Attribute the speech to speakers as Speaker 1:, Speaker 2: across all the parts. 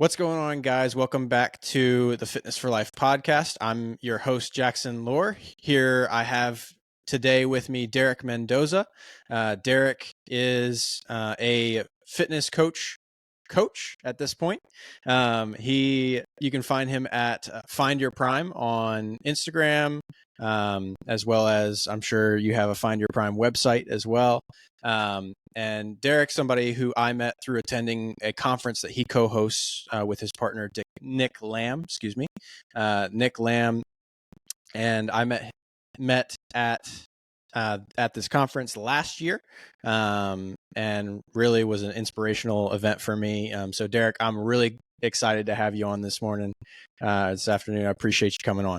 Speaker 1: What's going on, guys? Welcome back to the Fitness for Life podcast. I'm your host, Jackson Lohr. Here I have today with me Derek Mendoza. Derek is a fitness coach at this point. You can find him at Find Your Prime on Instagram, as well as I'm sure you have a Find Your Prime website as well. And Derek's somebody who I met through attending a conference that he co-hosts with his partner Nick Lamb. Nick Lamb and I met at this conference last year, and really was an inspirational event for me. So Derek, I'm really excited to have you on this afternoon. I appreciate you coming on.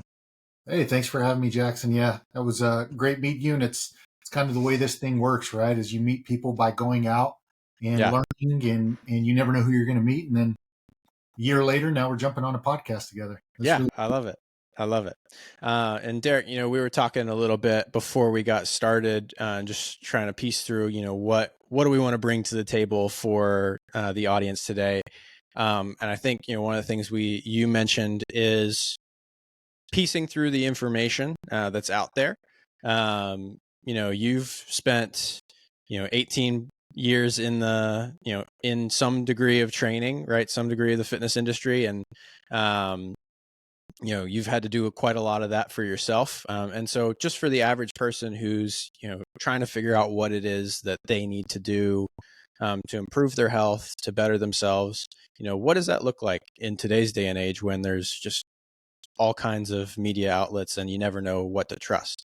Speaker 2: Hey, thanks for having me, Jackson. Yeah, that was great meeting you. And it's kind of the way this thing works, right? Is you meet people by going out and learning, and you never know who you're going to meet. And then a year later, now we're jumping on a podcast together.
Speaker 1: I love it. I love it. And Derek, we were talking a little bit before we got started, just trying to piece through, what do we want to bring to the table for the audience today? And I think, one of the things you mentioned is piecing through the information that's out there. You've spent, 18 years in some degree of training, right? Some degree of the fitness industry. And, you've had to do quite a lot of that for yourself. And so just for the average person who's, trying to figure out what it is that they need to do to improve their health, to better themselves, what does that look like in today's day and age when there's just all kinds of media outlets and you never know what to trust?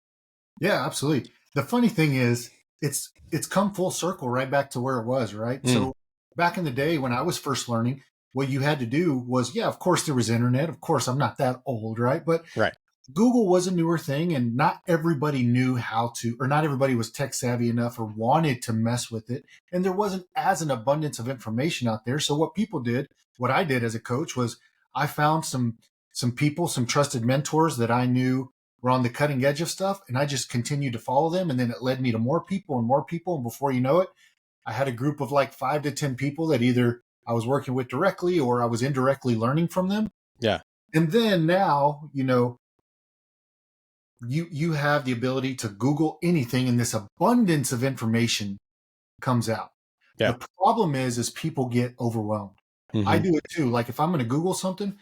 Speaker 2: Yeah, absolutely. The funny thing is it's come full circle right back to where it was, right? So back in the day when I was first learning, what you had to do was, of course there was internet. Of course, I'm not that old, right? But
Speaker 1: right.
Speaker 2: Google was a newer thing, and not everybody knew how to, or not everybody was tech savvy enough or wanted to mess with it. And there wasn't as an abundance of information out there. So what I did as a coach was I found some people, some trusted mentors that I knew were on the cutting edge of stuff. And I just continued to follow them. And then it led me to more people and more people. And before you know it, I had a group of like 5 to 10 people that either I was working with directly or I was indirectly learning from them.
Speaker 1: Yeah.
Speaker 2: And then now, you have the ability to Google anything, and this abundance of information comes out.
Speaker 1: Yeah.
Speaker 2: The problem is people get overwhelmed. I do it too. Like if I'm going to Google something,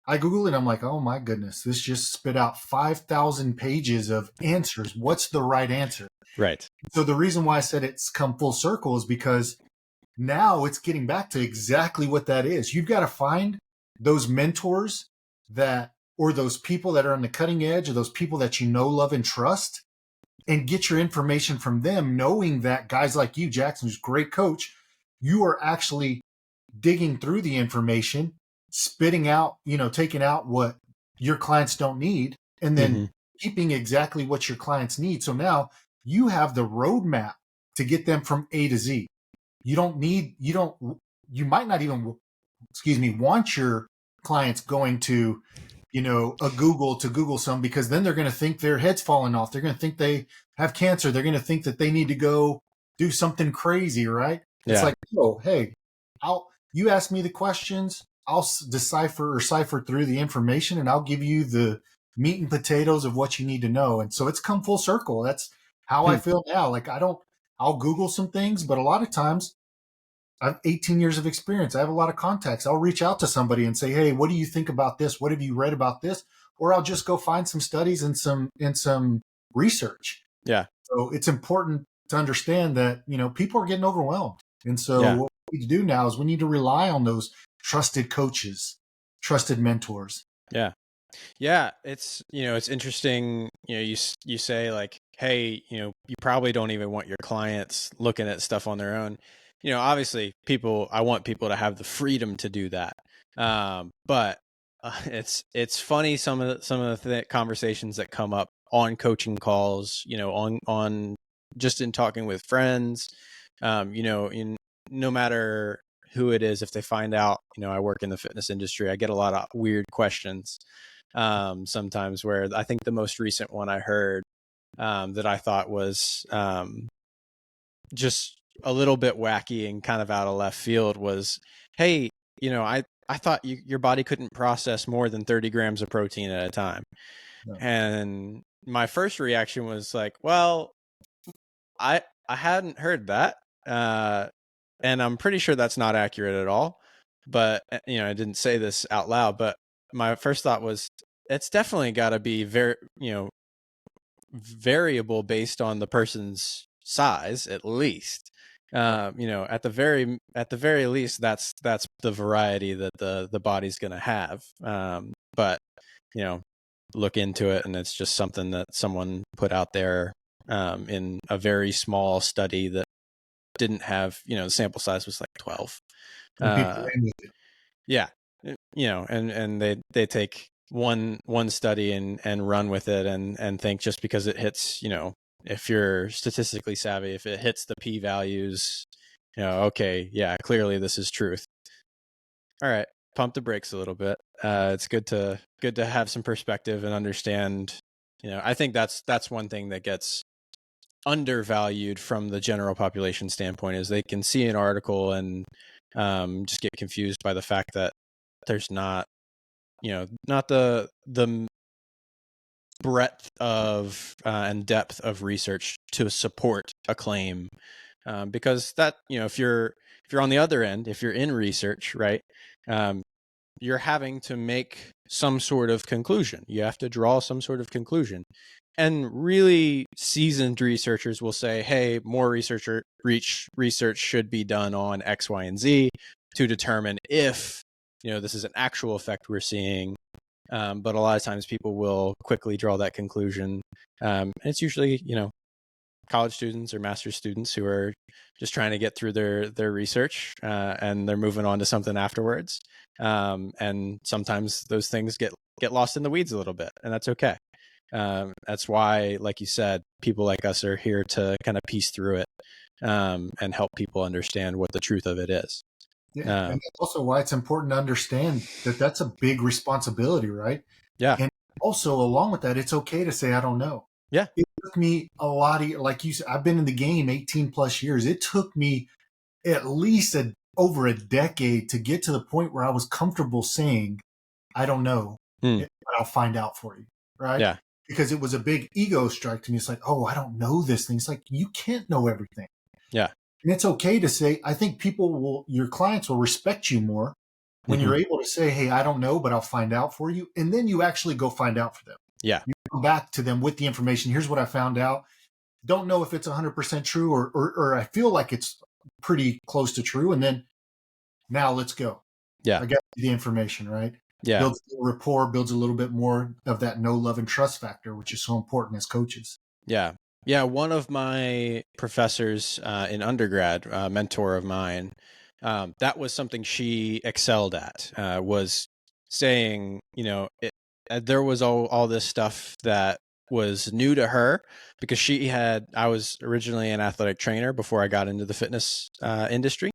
Speaker 2: I Google it. I'm like, oh my goodness, this just spit out 5,000 pages of answers. What's the right answer?
Speaker 1: Right.
Speaker 2: So the reason why I said it's come full circle is because now it's getting back to exactly what that is. You've got to find those mentors or those people that are on the cutting edge, or those people that you know, love, and trust, and get your information from them, knowing that guys like you, Jackson, who's a great coach, you are actually digging through the information, spitting out, taking out what your clients don't need, and then keeping exactly what your clients need. So now you have the roadmap to get them from A to Z. You might not even, want your clients going to, a Google to Google some, because then they're going to think their head's falling off. They're going to think they have cancer. They're going to think that they need to go do something crazy, right?
Speaker 1: Yeah.
Speaker 2: It's like, oh, hey, you ask me the questions, I'll cipher through the information, and I'll give you the meat and potatoes of what you need to know. And so it's come full circle. That's how I feel now. Like I'll Google some things, but a lot of times I have 18 years of experience. I have a lot of contacts. I'll reach out to somebody and say, hey, what do you think about this? What have you read about this? Or I'll just go find some studies and some research.
Speaker 1: Yeah.
Speaker 2: So it's important to understand that, people are getting overwhelmed. And so what we need to do now is we need to rely on those trusted coaches, trusted mentors.
Speaker 1: Yeah. Yeah. It's, it's interesting. You say like, hey, you probably don't even want your clients looking at stuff on their own. Obviously I want people to have the freedom to do that. But it's funny. Some of the conversations that come up on coaching calls, on just in talking with friends, no matter who it is, if they find out, I work in the fitness industry, I get a lot of weird questions. Sometimes, where I think the most recent one I heard, that I thought was, just a little bit wacky and kind of out of left field was, hey, I thought your body couldn't process more than 30 grams of protein at a time.
Speaker 2: No.
Speaker 1: And my first reaction was like, well, I hadn't heard that. And I'm pretty sure that's not accurate at all. But, I didn't say this out loud, but my first thought was it's definitely got to be very, variable based on the person's size, at least. At the very least, that's the variety that the body's going to have. But you know, look into it, and it's just something that someone put out there in a very small study that didn't have, the sample size was like 12.
Speaker 2: And people
Speaker 1: Uh,
Speaker 2: ran with it.
Speaker 1: yeah, and they take one study and run with it and think just because it hits, if you're statistically savvy, if it hits the p values, okay, yeah, clearly this is truth. All right, pump the brakes a little bit. It's good to have some perspective and understand. I think that's one thing that gets undervalued from the general population standpoint is they can see an article and just get confused by the fact that there's not the breadth of and depth of research to support a claim, because that, if you're on the other end, if you're in research, right, you're having to make some sort of conclusion. You have to draw some sort of conclusion. And really seasoned researchers will say, hey, more research should be done on X, Y, and Z to determine if, this is an actual effect we're seeing. But a lot of times people will quickly draw that conclusion. And it's usually, college students or master's students who are just trying to get through their research, and they're moving on to something afterwards. And sometimes those things get lost in the weeds a little bit, and that's okay. That's why, like you said, people like us are here to kind of piece through it, and help people understand what the truth of it is.
Speaker 2: Yeah, and that's also why it's important to understand that that's a big responsibility, right?
Speaker 1: Yeah.
Speaker 2: And also, along with that, it's okay to say, I don't know.
Speaker 1: Yeah.
Speaker 2: It took me a lot of, like you said, I've been in the game 18 plus years. It took me at least over a decade to get to the point where I was comfortable saying, I don't know, but I'll find out for you, right?
Speaker 1: Yeah.
Speaker 2: Because it was a big ego strike to me. It's like, oh, I don't know this thing. It's like, you can't know everything.
Speaker 1: Yeah.
Speaker 2: And it's okay to say, I think your clients will respect you more when you're able to say, hey, I don't know, but I'll find out for you. And then you actually go find out for them.
Speaker 1: Yeah.
Speaker 2: You come back to them with the information. Here's what I found out. Don't know if it's 100% true or I feel like it's pretty close to true. And then now let's go.
Speaker 1: Yeah.
Speaker 2: I got the information, right?
Speaker 1: Yeah.
Speaker 2: Builds a rapport, builds a little bit more of that know, love, and trust factor, which is so important as coaches.
Speaker 1: Yeah. Yeah. One of my professors in undergrad, mentor of mine, that was something she excelled at, was saying, there was all this stuff that was new to her because I was originally an athletic trainer before I got into the fitness industry.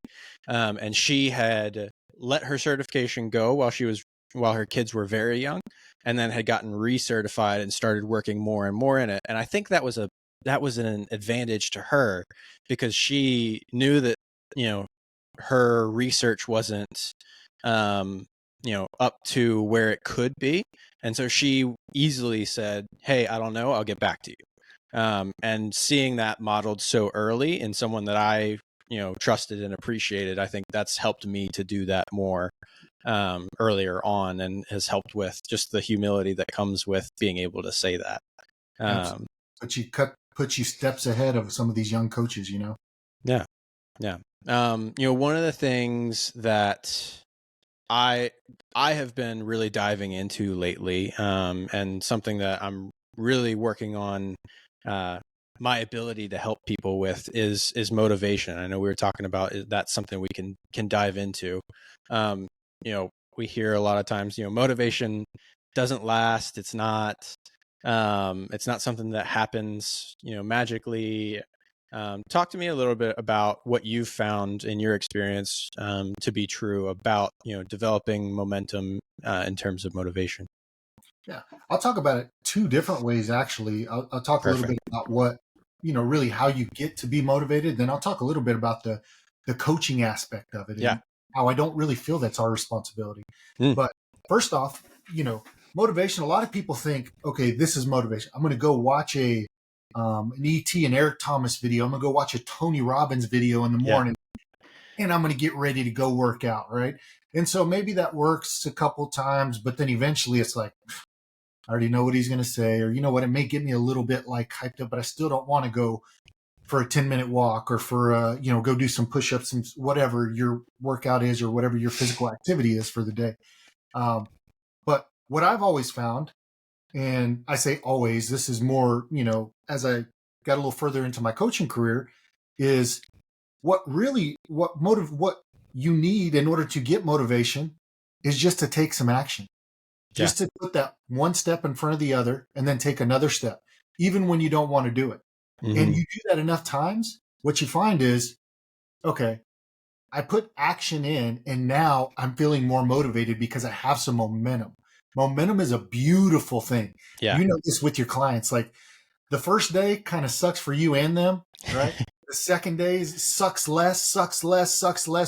Speaker 1: And she had let her certification go while her kids were very young, and then had gotten recertified and started working more and more in it. And I think that was an advantage to her because she knew that, her research wasn't, up to where it could be. And so she easily said, hey, I don't know, I'll get back to you. And seeing that modeled so early in someone that I, trusted and appreciated, I think that's helped me to do that more earlier on, and has helped with just the humility that comes with being able to say that.
Speaker 2: Put you steps ahead of some of these young coaches,
Speaker 1: Yeah. Yeah. One of the things that I have been really diving into lately, and something that I'm really working on, my ability to help people with is motivation. I know we were talking about that's something we can dive into. We hear a lot of times, motivation doesn't last. It's not something that happens, magically. Talk to me a little bit about what you've found in your experience to be true about, developing momentum in terms of motivation.
Speaker 2: Yeah, I'll talk about it two different ways, actually. I'll talk a little bit about what, really how you get to be motivated. Then I'll talk a little bit about the coaching aspect of it.
Speaker 1: Yeah.
Speaker 2: how I don't really feel that's our responsibility.
Speaker 1: Mm.
Speaker 2: But first off, motivation, a lot of people think, okay, this is motivation. I'm going to go watch an ET and Eric Thomas video. I'm going to go watch a Tony Robbins video in the
Speaker 1: Yeah.
Speaker 2: morning, and I'm going to get ready to go work out, right? And so maybe that works a couple times, but then eventually it's like, I already know what he's going to say, or you know what, it may get me a little bit like hyped up, but I still don't want to go for a 10-minute walk or for, go do some push-ups and whatever your workout is or whatever your physical activity is for the day. But what I've always found, and I say always, this is more, as I got a little further into my coaching career, is what you need in order to get motivation is just to take some action.
Speaker 1: Yeah.
Speaker 2: Just to put that one step in front of the other and then take another step, even when you don't want to do it.
Speaker 1: Mm-hmm.
Speaker 2: And you do that enough times, what you find is, okay, I put action in and now I'm feeling more motivated because I have some momentum. Momentum is a beautiful thing.
Speaker 1: Yeah.
Speaker 2: You know this with your clients. Like the first day kind of sucks for you and them, right? The second day sucks less.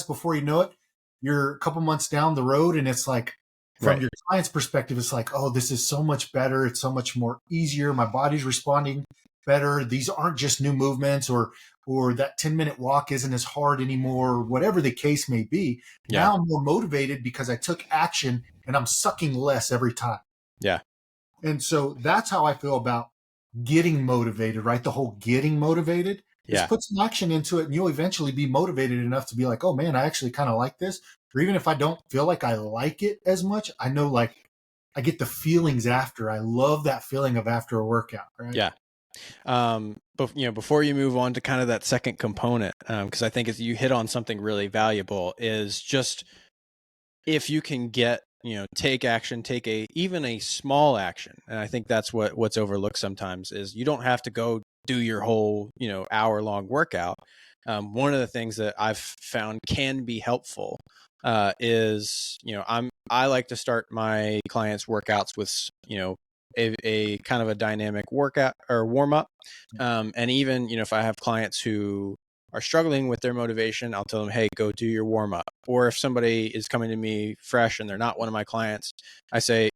Speaker 2: Before you know it, you're a couple months down the road and it's like, from your client's perspective, it's like, oh, this is so much better. It's so much more easier. My body's responding better. These aren't just new movements or that 10-minute walk isn't as hard anymore, whatever the case may be.
Speaker 1: Yeah.
Speaker 2: Now I'm more motivated because I took action and I'm sucking less every time.
Speaker 1: Yeah.
Speaker 2: And so that's how I feel about getting motivated, right? The whole getting motivated. Just put some action into it and you'll eventually be motivated enough to be like, oh man, I actually kind of like this. Or even if I don't feel like I like it as much, I know like I get the feelings after. I love that feeling of after a workout, right?
Speaker 1: Yeah. But before you move on to kind of that second component, because I think you hit on something really valuable, is just if you can take action, even a small action. And I think that's what's overlooked sometimes is you don't have to go do your whole, hour-long workout. One of the things that I've found can be helpful is, I like to start my clients' workouts with, a kind of a dynamic workout or warm up. And even, if I have clients who are struggling with their motivation, I'll tell them, hey, go do your warm up. Or if somebody is coming to me fresh and they're not one of my clients, I say,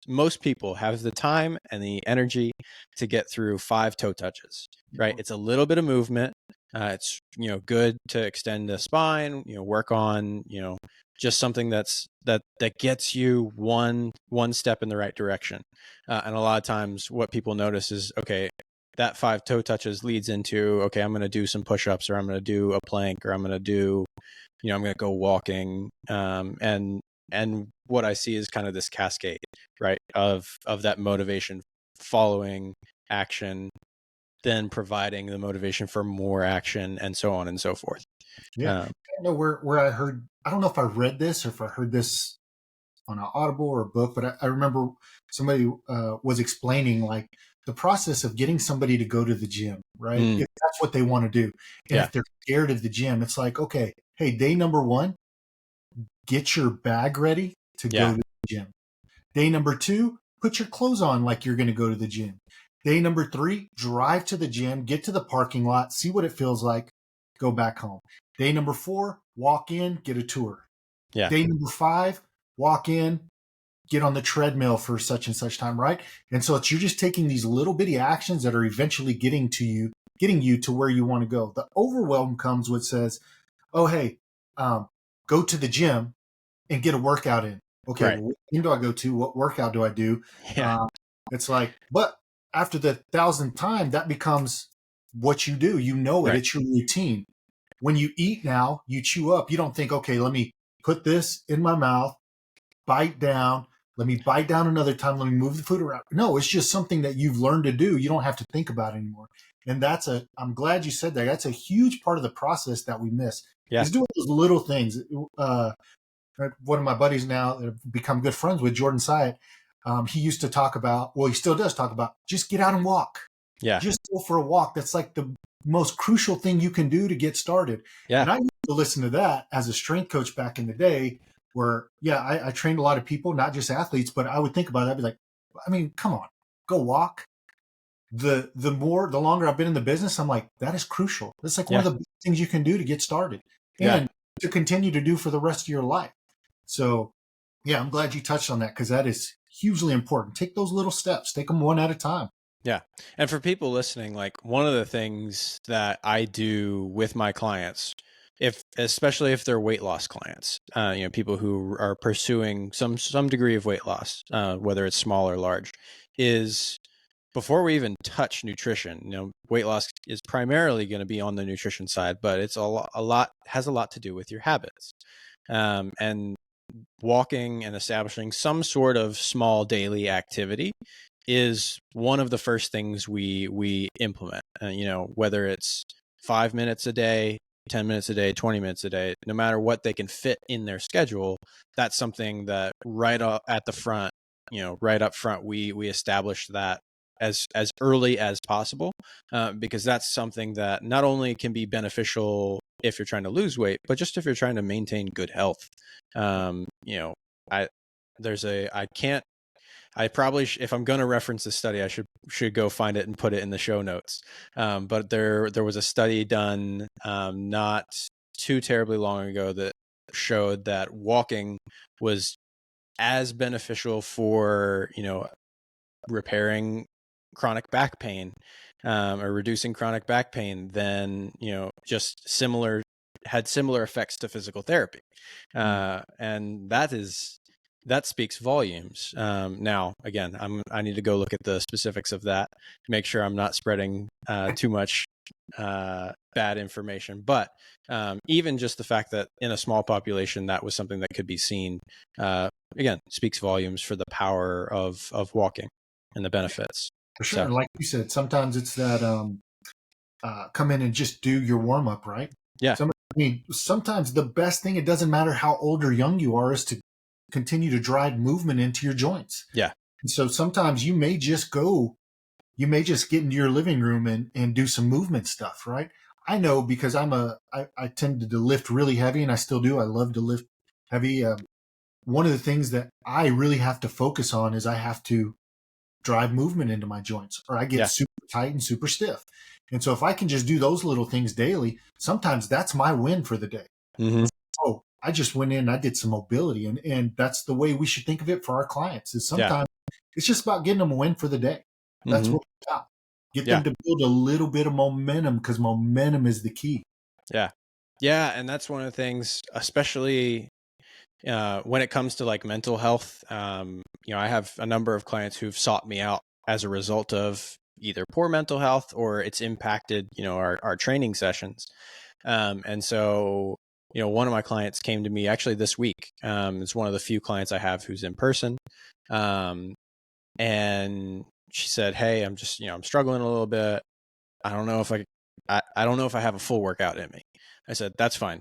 Speaker 1: most people have the time and the energy to get through 5 toe touches, right? It's a little bit of movement. It's, good to extend the spine, work on, just something that gets you one step in the right direction. And a lot of times what people notice is, okay, that 5 toe touches leads into, okay, I'm going to do some push-ups or I'm going to do a plank or I'm going to do, I'm going to go walking. And what I see is kind of this cascade, right? Of that motivation following action, then providing the motivation for more action and so on and so forth.
Speaker 2: Yeah. I don't know where I heard, I don't know if I read this or if I heard this on an Audible or a book, but I remember somebody was explaining like the process of getting somebody to go to the gym, right? If that's what they want to do. And if they're scared of the gym, it's like, okay, hey, day number 1, get your bag ready to go to the gym. Day number 2, put your clothes on like you're going to go to the gym. Day number 3, drive to the gym, get to the parking lot, see what it feels like, go back home. Day number 4, walk in, get a tour.
Speaker 1: Yeah.
Speaker 2: Day number 5, walk in, get on the treadmill for such and such time, right? And so you're just taking these little bitty actions that are eventually getting you to where you want to go. The overwhelm comes with says, oh, hey, go to the gym and get a workout in. Okay, well, when do I go to? What workout do I do?
Speaker 1: Yeah.
Speaker 2: It's like, but after the 1,000th time, that becomes what you do. You know it. It's your routine. When you eat now, you chew up. You don't think, okay, let me put this in my mouth, bite down. Let me bite down another time. Let me move the food around. No, it's just something that you've learned to do. You don't have to think about it anymore. And I'm glad you said that. That's a huge part of the process that we miss. Is doing those little things. One of my buddies now that have become good friends with, Jordan Syatt, he used to talk about, well, he still does talk about, just get out and walk.
Speaker 1: Yeah.
Speaker 2: Just go for a walk. That's like the most crucial thing you can do to get started.
Speaker 1: Yeah.
Speaker 2: And I used to listen to that as a strength coach back in the day where, I trained a lot of people, not just athletes, but I would think about it. I'd be like, I mean, come on, go walk. The longer I've been in the business, I'm like, that is crucial. That's like one of the big things you can do to get started.
Speaker 1: Yeah.
Speaker 2: and to continue to do for the rest of your life. So, yeah, I'm glad you touched on that because that is hugely important. Take those little steps, take them one at a time.
Speaker 1: Yeah. And for people listening, like one of the things that I do with my clients, especially if they're weight loss clients, people who are pursuing some degree of weight loss, whether it's small or large, is before we even touch nutrition, weight loss is primarily going to be on the nutrition side, but it's has a lot to do with your habits. And walking and establishing some sort of small daily activity is one of the first things we implement. Whether it's 5 minutes a day, 10 minutes a day, 20 minutes a day, no matter what they can fit in their schedule, that's something that right up at the front, right up front, we establish that as early as possible, because that's something that not only can be beneficial if you're trying to lose weight, but just if you're trying to maintain good health. I there's a I can't I probably if I'm going to reference this study, I should go find it and put it in the show notes. But there was a study done not too terribly long ago that showed that walking was as beneficial for repairing chronic back pain, or reducing chronic back pain than just had similar effects to physical therapy, and that speaks volumes. Now, again, I need to go look at the specifics of that to make sure I'm not spreading too much bad information. But even just the fact that in a small population that was something that could be seen, again, speaks volumes for the power of walking and the benefits.
Speaker 2: For sure.
Speaker 1: So,
Speaker 2: And like you said, sometimes it's that come in and just do your warm up, right?
Speaker 1: yeah,
Speaker 2: Sometimes the best thing, it doesn't matter how old or young you are, is to continue to drive movement into your joints.
Speaker 1: yeah,
Speaker 2: And so sometimes you may just get into your living room and do some movement stuff, right? I know because I tended to lift really heavy, and I still do. I love to lift heavy. One of the things that I really have to focus on is I have to drive movement into my joints or I get
Speaker 1: yeah,
Speaker 2: super tight and super stiff. And so if I can just do those little things daily, sometimes that's my win for the day.
Speaker 1: mm-hmm.
Speaker 2: Oh, I just went in and I did some mobility. And that's the way we should think of it for our clients is
Speaker 1: Yeah,
Speaker 2: sometimes it's just about getting them a win for the day. That's
Speaker 1: mm-hmm.
Speaker 2: what it's about. Get
Speaker 1: Yeah,
Speaker 2: them to build a little bit of momentum because momentum is the key.
Speaker 1: yeah, yeah. And that's one of the things, especially when it comes to like mental health. I have a number of clients who've sought me out as a result of either poor mental health or it's impacted, our training sessions. And so, one of my clients came to me actually this week. It's one of the few clients I have who's in person. And she said, "Hey, I'm just, I'm struggling a little bit. I don't know if I don't know if I have a full workout in me." I said, "That's fine.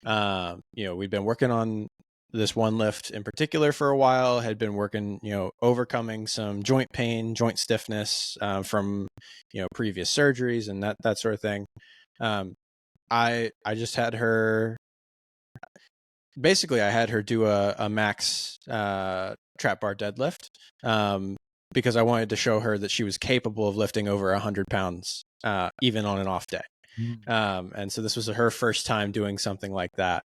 Speaker 1: We've been working on this one lift in particular for a while, had been working, overcoming some joint pain, joint stiffness, from, previous surgeries and that sort of thing. I just had her, basically I had her do a max, trap bar deadlift, because I wanted to show her that she was capable of lifting over 100 pounds, even on an off day. And so this was her first time doing something like that.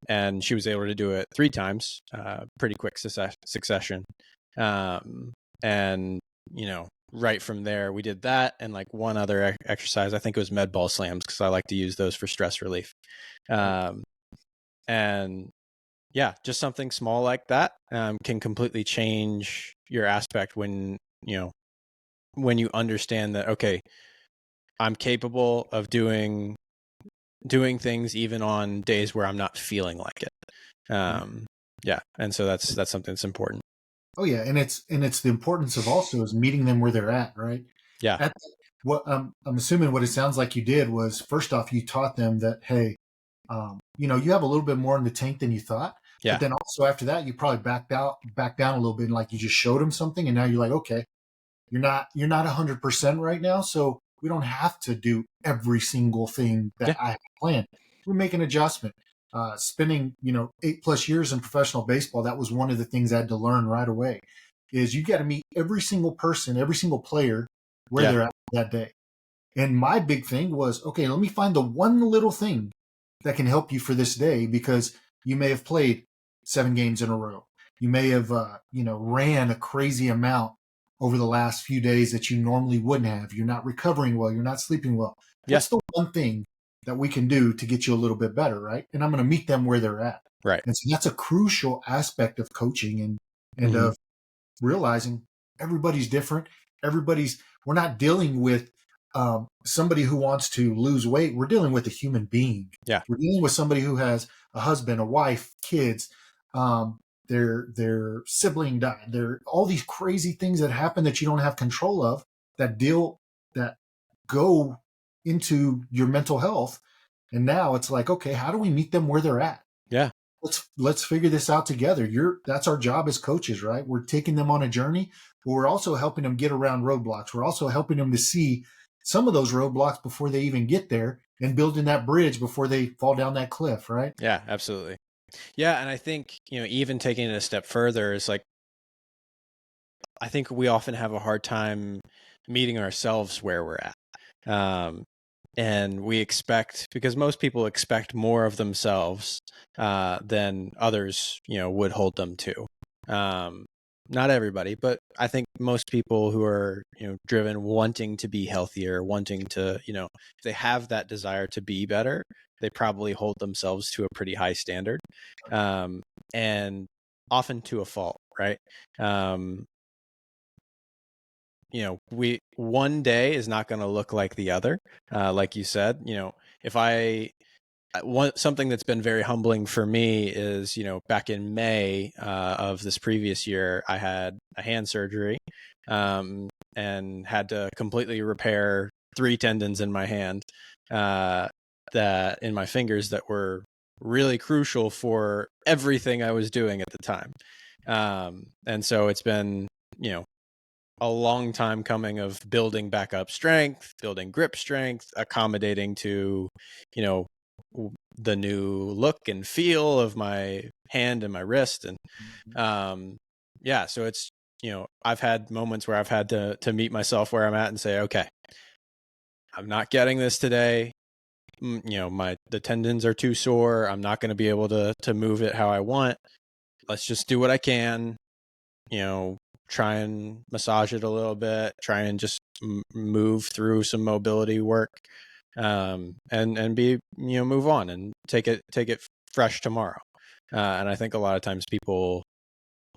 Speaker 1: And she was able to do it 3 times, pretty quick succession. And, right from there, we did that and like one other exercise. I think it was med ball slams because I like to use those for stress relief. And yeah, just something small like that can completely change your aspect when you understand that, okay, I'm capable of doing things even on days where I'm not feeling like it. Yeah. And so that's something that's important.
Speaker 2: Oh yeah. And it's the importance of also is meeting them where they're at, right?
Speaker 1: Yeah.
Speaker 2: At what I'm assuming what it sounds like you did was first off, you taught them that, hey, you have a little bit more in the tank than you thought.
Speaker 1: Yeah.
Speaker 2: But then also after that, you probably back down a little bit and like you just showed them something. And now you're like, okay, you're not 100% right now. So we don't have to do every single thing that
Speaker 1: Yeah.
Speaker 2: I planned. We make an adjustment. Spending, 8+ years in professional baseball, that was one of the things I had to learn right away is you got to meet every single person, every single player where
Speaker 1: Yeah.
Speaker 2: they're at that day. And my big thing was, okay, let me find the one little thing that can help you for this day, because you may have played 7 games in a row. You may have, ran a crazy amount over the last few days that you normally wouldn't have. You're not recovering well. You're not sleeping well.
Speaker 1: Yeah.
Speaker 2: What's the one thing that we can do to get you a little bit better, right? And I'm going to meet them where they're at.
Speaker 1: Right.
Speaker 2: And so that's a crucial aspect of coaching, and
Speaker 1: Mm-hmm.
Speaker 2: of realizing everybody's different. We're not dealing with somebody who wants to lose weight. We're dealing with a human being.
Speaker 1: Yeah.
Speaker 2: We're dealing with somebody who has a husband, a wife, kids, their sibling died. There all these crazy things that happen that you don't have control of, that go into your mental health. And now it's like, okay, how do we meet them where they're at?
Speaker 1: Yeah.
Speaker 2: Let's figure this out together. That's our job as coaches, right? We're taking them on a journey, but we're also helping them get around roadblocks. We're also helping them to see some of those roadblocks before they even get there, and building that bridge before they fall down that cliff, right?
Speaker 1: Yeah, absolutely. Yeah. And I think, even taking it a step further is like, I think we often have a hard time meeting ourselves where we're at. And we expect, because most people expect more of themselves than others, would hold them to. Not everybody, but I think most people who are, driven, wanting to be healthier, wanting to, if they have that desire to be better, they probably hold themselves to a pretty high standard, and often to a fault, right? One day is not going to look like the other. Like you said, if something that's been very humbling for me is, back in May of this previous year, I had a hand surgery, and had to completely repair 3 tendons in my hand, that in my fingers, that were really crucial for everything I was doing at the time. And so it's been, a long time coming of building back up strength, building grip strength, accommodating to, the new look and feel of my hand and my wrist. And, so it's, I've had moments where I've had to meet myself where I'm at and say, okay, I'm not getting this today. The tendons are too sore. I'm not going to be able to move it how I want. Let's just do what I can, try and massage it a little bit, try and just move through some mobility work, and be, move on and take it fresh tomorrow. And I think a lot of times people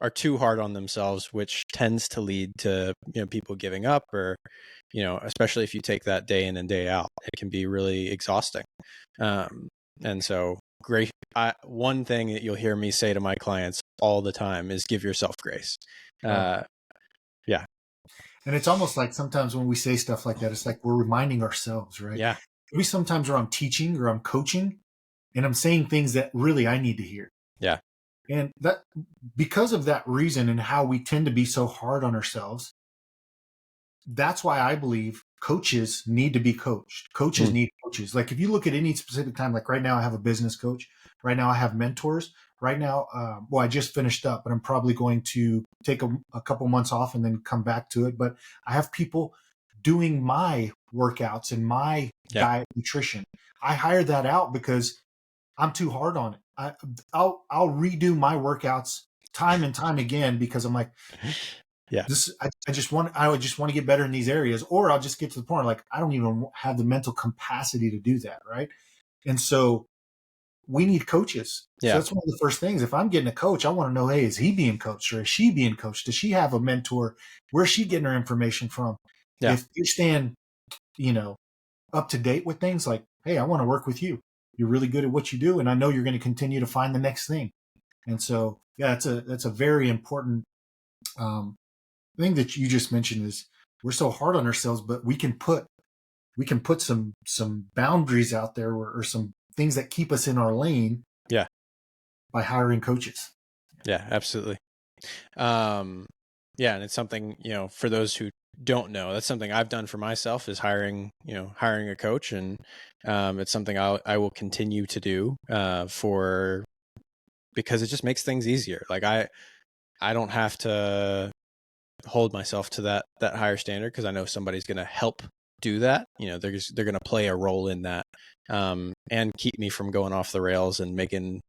Speaker 1: are too hard on themselves, which tends to lead to, people giving up, or, especially if you take that day in and day out, it can be really exhausting. And so one thing that you'll hear me say to my clients all the time is give yourself grace. Yeah.
Speaker 2: And it's almost like sometimes when we say stuff like that, it's like we're reminding ourselves, right?
Speaker 1: Yeah.
Speaker 2: Maybe sometimes where I'm teaching or I'm coaching and I'm saying things that really I need to hear.
Speaker 1: Yeah.
Speaker 2: And that, because of that reason and how we tend to be so hard on ourselves, that's why I believe coaches need to be coached. Coaches need coaches. Like if you look at any specific time, like right now I have a business coach. Right now I have mentors. Right now, I just finished up, but I'm probably going to take a couple months off and then come back to it. But I have people doing my workouts and my diet nutrition. I hired that out because I'm too hard on it. I'll redo my workouts time and time again because I'm like,
Speaker 1: yeah,
Speaker 2: I would just want to get better in these areas, or I'll just get to the point like I don't even have the mental capacity to do that, right? And so we need coaches. So that's one of the first things. If I'm getting a coach, I want to know, hey, is he being coached or is she being coached? Does she have a mentor? Where's she getting her information from?
Speaker 1: Yeah.
Speaker 2: If you're staying, up to date with things, like, hey, I want to work with you. You're really good at what you do, and I know you're going to continue to find the next thing. And so, that's a very important thing that you just mentioned. Is we're so hard on ourselves, but we can put some boundaries out there, or some things that keep us in our lane.
Speaker 1: Yeah.
Speaker 2: By hiring coaches.
Speaker 1: Yeah, absolutely. And it's something, for those who don't know, that's something I've done for myself, is hiring a coach. And it's something I will continue to do because it just makes things easier. Like I don't have to hold myself to that higher standard, because I know somebody's going to help do that. They're going to play a role in that, and keep me from going off the rails and making,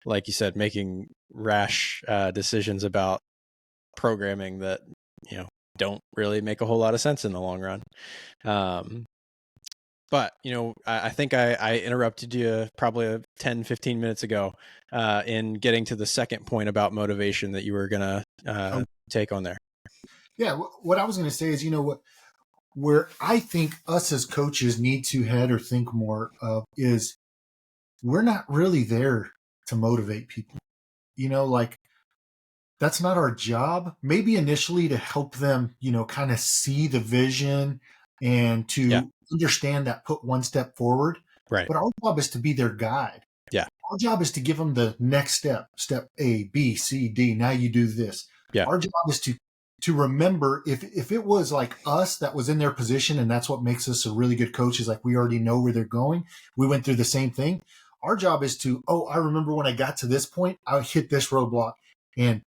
Speaker 1: like you said, making rash decisions about programming that don't really make a whole lot of sense in the long run. But I think I interrupted you probably 10, 15 minutes ago in getting to the second point about motivation that you were gonna take on there.
Speaker 2: Yeah, what I was going to say is, where I think us as coaches need to head or think more of is we're not really there to motivate people. Like that's not our job. Maybe initially to help them, kind of see the vision and
Speaker 1: Yeah.
Speaker 2: to understand that put one step forward.
Speaker 1: Right.
Speaker 2: But our job is to be their guide.
Speaker 1: Yeah.
Speaker 2: Our job is to give them the next step A, B, C, D. Now you do this.
Speaker 1: Yeah.
Speaker 2: Our job is to remember if it was like us that was in their position, and that's what makes us a really good coach, is like we already know where they're going. We went through the same thing. Our job is to, I remember when I got to this point, I hit this roadblock, and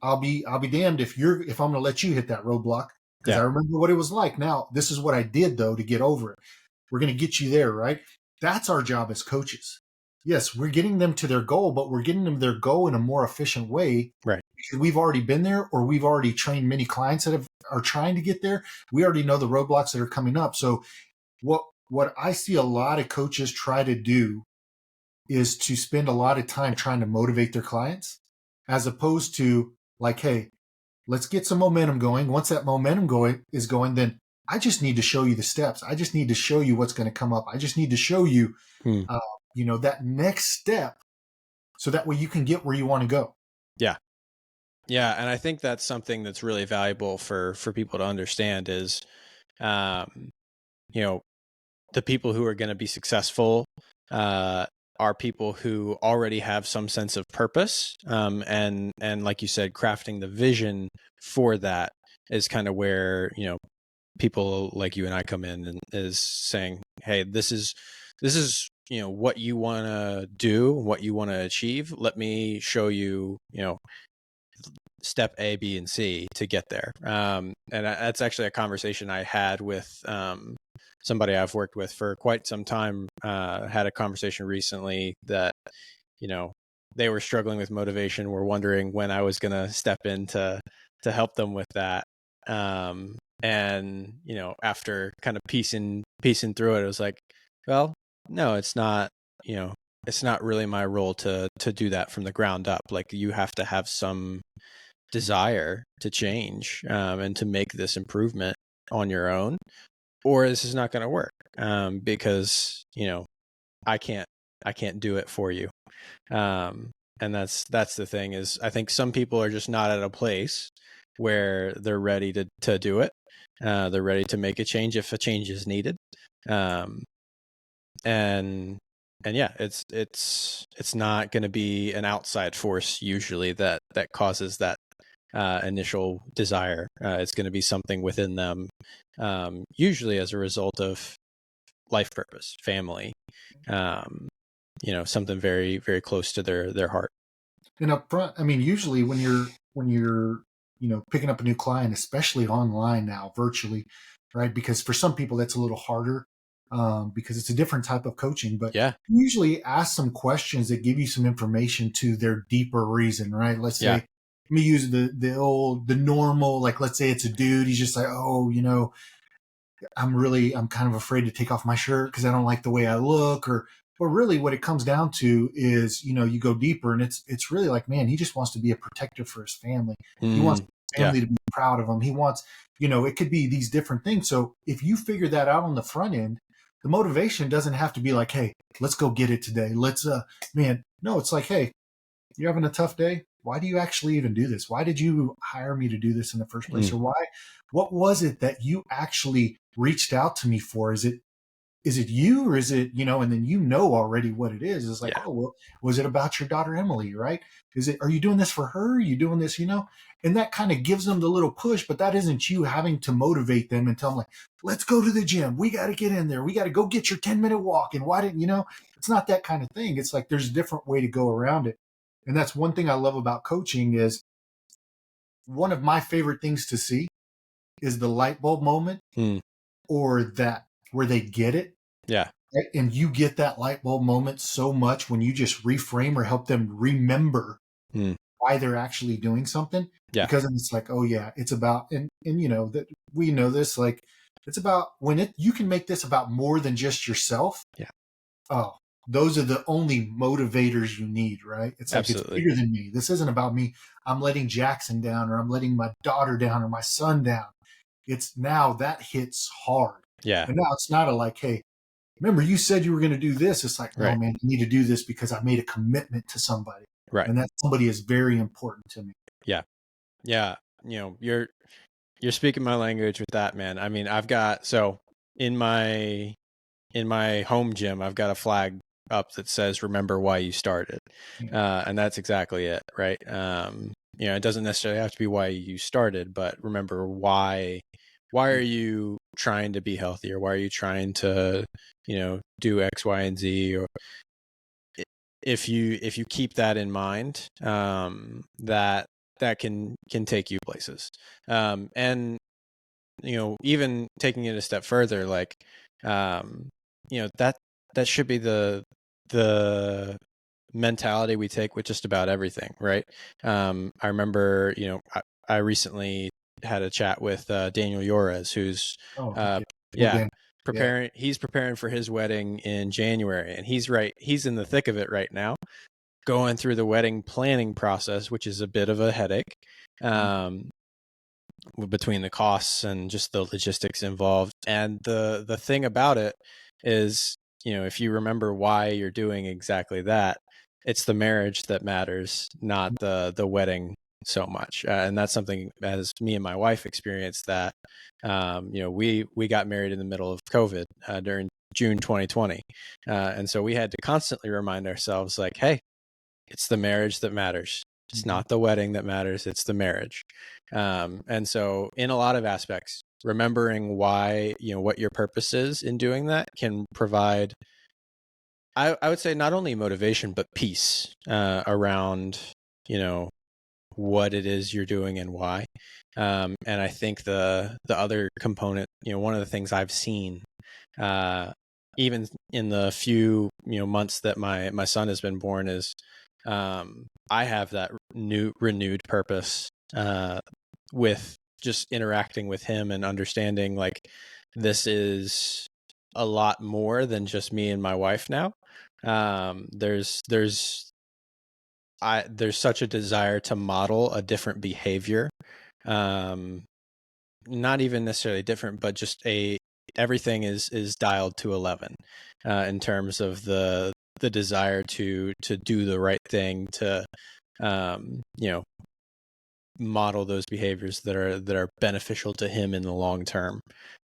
Speaker 2: I'll be damned if I'm going to let you hit that roadblock, because I remember what it was like. Now, this is what I did though to get over it. We're going to get you there, right? That's our job as coaches. Yes, we're getting them to their goal, but we're getting them their goal in a more efficient way.
Speaker 1: Right.
Speaker 2: Because we've already been there, or we've already trained many clients that are trying to get there. We already know the roadblocks that are coming up. So what I see a lot of coaches try to do is to spend a lot of time trying to motivate their clients, as opposed to like, hey, let's get some momentum going. Once that momentum is going, then I just need to show you the steps. I just need to show you what's going to come up. I just need to show you, that next step, so that way you can get where you want to go.
Speaker 1: Yeah. Yeah. And I think that's something that's really valuable for people to understand is, the people who are going to be successful, are people who already have some sense of purpose. And like you said, crafting the vision for that is kind of where, people like you and I come in, and is saying, hey, this is, what you want to do, what you want to achieve. Let me show you, step A, B, and C to get there. And that's actually a conversation I had with somebody I've worked with for quite some time. Had a conversation recently that, they were struggling with motivation, were wondering when I was going to step in to help them with that. And, after kind of piecing through it, it was like, well, no, it's not, it's not really my role to do that from the ground up. Like, you have to have some desire to change, and to make this improvement on your own, or this is not going to work, because I can't do it for you. And that's the thing, is I think some people are just not at a place where they're ready to do it. They're ready to make a change if a change is needed. And yeah, it's not going to be an outside force usually that causes that initial desire. It's going to be something within them, usually as a result of life purpose, family, something very, very close to their heart.
Speaker 2: And up front, I mean, usually when you're picking up a new client, especially online now, virtually, right? Because for some people that's a little harder, because it's a different type of coaching. But
Speaker 1: Yeah.
Speaker 2: usually ask some questions that give you some information to their deeper reason, right? Let's say, let me use the normal, like, let's say it's a dude. He's just like, oh, I'm kind of afraid to take off my shirt because I don't like the way I look. But really what it comes down to is, you go deeper, and it's really like, man, he just wants to be a protector for his family. He wants his family to be proud of him. He wants, it could be these different things. So if you figure that out on the front end, the motivation doesn't have to be like, hey, let's go get it today. Let's, no, it's like, hey, you're having a tough day. Why do you actually even do this? Why did you hire me to do this in the first place? Or what was it that you actually reached out to me for? Is it you, or is it, and then already what it is. It's like, oh, well, was it about your daughter, Emily, right? Are you doing this for her? Are you doing this, and that kind of gives them the little push, but that isn't you having to motivate them and tell them like, let's go to the gym. We got to get in there. We got to go get your 10-minute walk. And why didn't, it's not that kind of thing. It's like, there's a different way to go around it. And that's one thing I love about coaching is one of my favorite things to see is the light bulb moment or that where they get it.
Speaker 1: Yeah.
Speaker 2: Right? And you get that light bulb moment so much when you just reframe or help them remember
Speaker 1: Mm.
Speaker 2: why they're actually doing something.
Speaker 1: Yeah.
Speaker 2: Because it's like, oh yeah, it's about, and you know that we know this, like it's about when you can make this about more than just yourself.
Speaker 1: Yeah.
Speaker 2: Oh, those are the only motivators you need, right? It's like it's
Speaker 1: Absolutely.
Speaker 2: bigger than me. This isn't about me. I'm letting Jackson down, or I'm letting my daughter down, or my son down. It's now that hits hard.
Speaker 1: Yeah.
Speaker 2: And now it's not a like, hey, remember you said you were going to do this. It's like, no,
Speaker 1: Right.
Speaker 2: man, I need to do this because I made a commitment to somebody.
Speaker 1: Right.
Speaker 2: And that somebody is very important to me.
Speaker 1: Yeah. Yeah. You're speaking my language with that, man. I mean, I've got, so in my home gym, I've got a flag up that says "Remember why you started,"
Speaker 2: Yeah.
Speaker 1: and that's exactly it, right? It doesn't necessarily have to be why you started, but remember why. Why are you trying to be healthier? Why are you trying to, do X, Y, and Z? Or if you keep that in mind, that can take you places, and even taking it a step further, like, that should be the mentality we take with just about everything, right? I remember, I recently had a chat with Daniel Yorez, who's
Speaker 2: Oh,
Speaker 1: uh,
Speaker 2: okay. Well,
Speaker 1: yeah,
Speaker 2: then, yeah.
Speaker 1: preparing. He's preparing for his wedding in January, and he's in the thick of it right now, going through the wedding planning process, which is a bit of a headache. Um, between the costs and just the logistics involved. And the thing about it is, if you remember why you're doing exactly that, it's the marriage that matters, not the wedding so much. And that's something, as me and my wife experienced, that we got married in the middle of COVID during June 2020, and so we had to constantly remind ourselves, like, hey, it's the marriage that matters. It's
Speaker 2: Mhm.
Speaker 1: not the wedding that matters. It's the marriage. And so in a lot of aspects, remembering why, what your purpose is in doing that can provide, I would say, not only motivation, but peace around, what it is you're doing and why. And I think the other component, one of the things I've seen, uh, even in the few months that my son has been born, is I have that renewed purpose with just interacting with him and understanding, like, this is a lot more than just me and my wife now. There's such a desire to model a different behavior, um, not even necessarily different, but just everything is dialed to 11 in terms of the desire to do the right thing, to um, you know model those behaviors that are beneficial to him in the long term.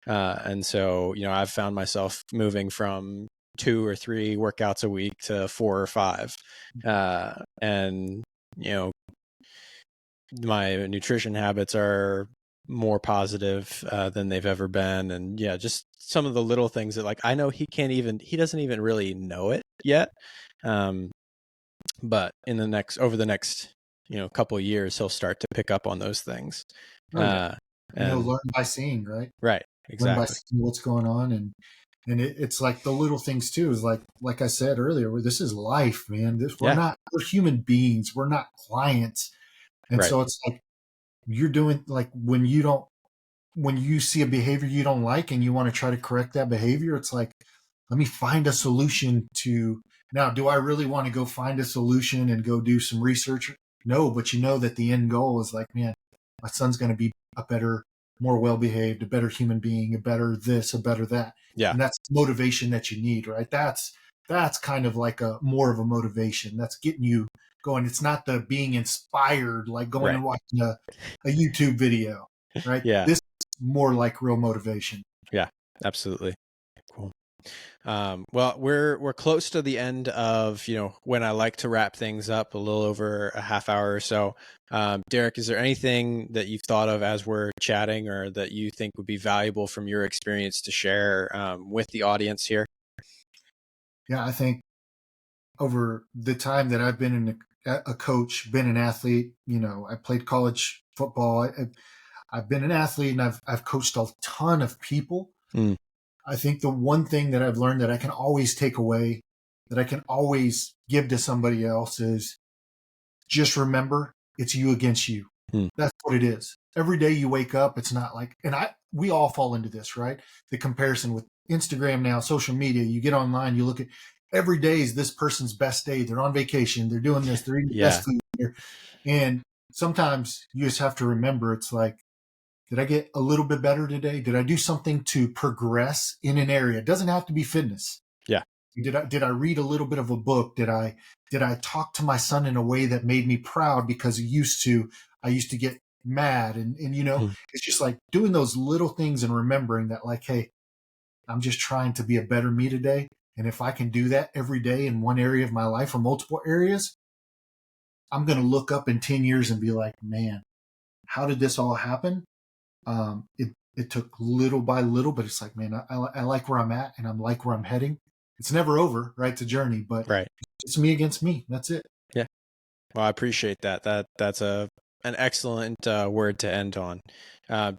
Speaker 1: And so, I've found myself moving from 2 or 3 workouts a week to 4 or 5, and you know my nutrition habits are more positive than they've ever been. And yeah, just some of the little things that, like, I know he doesn't even really know it yet, um, but over the next couple of years, he'll start to pick up on those things.
Speaker 2: Oh, yeah.
Speaker 1: uh
Speaker 2: And he'll
Speaker 1: and
Speaker 2: learn by seeing, right?
Speaker 1: right,
Speaker 2: Learn by
Speaker 1: exactly.
Speaker 2: seeing what's going on. And it's like the little things too, is like I said earlier, this is life, man.
Speaker 1: Yeah.
Speaker 2: We're human beings. We're not clients. And
Speaker 1: Right.
Speaker 2: so it's like you're doing, like, when you see a behavior you don't like and you want to try to correct that behavior, it's like, let me find a solution to. Now, do I really want to go find a solution and go do some research? No, but you know that the end goal is like, man, my son's going to be a better, more well behaved, a better human being, a better this, a better that.
Speaker 1: Yeah.
Speaker 2: And that's motivation that you need, right? That's kind of like a more of a motivation that's getting you going. It's not the being inspired, like going
Speaker 1: Right.
Speaker 2: and watching a YouTube video, right?
Speaker 1: Yeah.
Speaker 2: This is more like real motivation.
Speaker 1: Yeah. Absolutely. Cool. Well, we're close to the end of when I like to wrap things up, a little over a half hour or so. Derek, is there anything that you've thought of as we're chatting, or that you think would be valuable from your experience to share with the audience here?
Speaker 2: Yeah, I think over the time that I've been a coach, been an athlete, I played college football. I've been an athlete, and I've coached a ton of people.
Speaker 1: Mm.
Speaker 2: I think the one thing that I've learned that I can always take away, that I can always give to somebody else is just remember it's you against you.
Speaker 1: Mm.
Speaker 2: That's what it is. Every day you wake up, it's not like, and we all fall into this, right? The comparison with Instagram now, social media, you get online, you look at every day is this person's best day. They're on vacation. They're doing this. They're eating the
Speaker 1: Yeah.
Speaker 2: best food here. And sometimes you just have to remember it's like, did I get a little bit better today? Did I do something to progress in an area? It doesn't have to be fitness.
Speaker 1: Yeah.
Speaker 2: Did I read a little bit of a book? Did I talk to my son in a way that made me proud because I used to get mad and
Speaker 1: Mm.
Speaker 2: it's just like doing those little things and remembering that like, hey, I'm just trying to be a better me today. And if I can do that every day in one area of my life or multiple areas, I'm going to look up in 10 years and be like, man, how did this all happen? It took little by little, but it's like, man, I like where I'm at and I'm like where I'm heading. It's never over, right? It's a journey, but
Speaker 1: Right.
Speaker 2: it's me against me. That's it.
Speaker 1: Yeah. Well, I appreciate that. That's an excellent word to end on.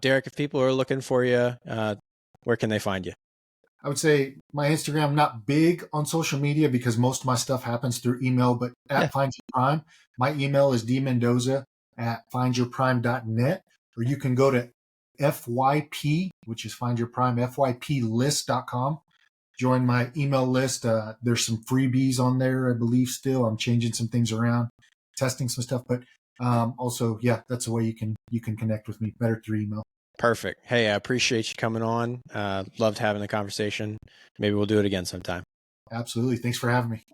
Speaker 1: Derek, if people are looking for you, where can they find you?
Speaker 2: I would say my Instagram, not big on social media because most of my stuff happens through email, but
Speaker 1: Yeah.
Speaker 2: at Find Your Prime, my email is dmendoza at findyourprime.net, or you can go to FYP, which is Find Your Prime, FYPlist.com. Join my email list. There's some freebies on there, I believe still. I'm changing some things around, testing some stuff, but also, yeah, that's a way you can connect with me better through email.
Speaker 1: Perfect. Hey, I appreciate you coming on. Loved having the conversation. Maybe we'll do it again sometime.
Speaker 2: Absolutely. Thanks for having me.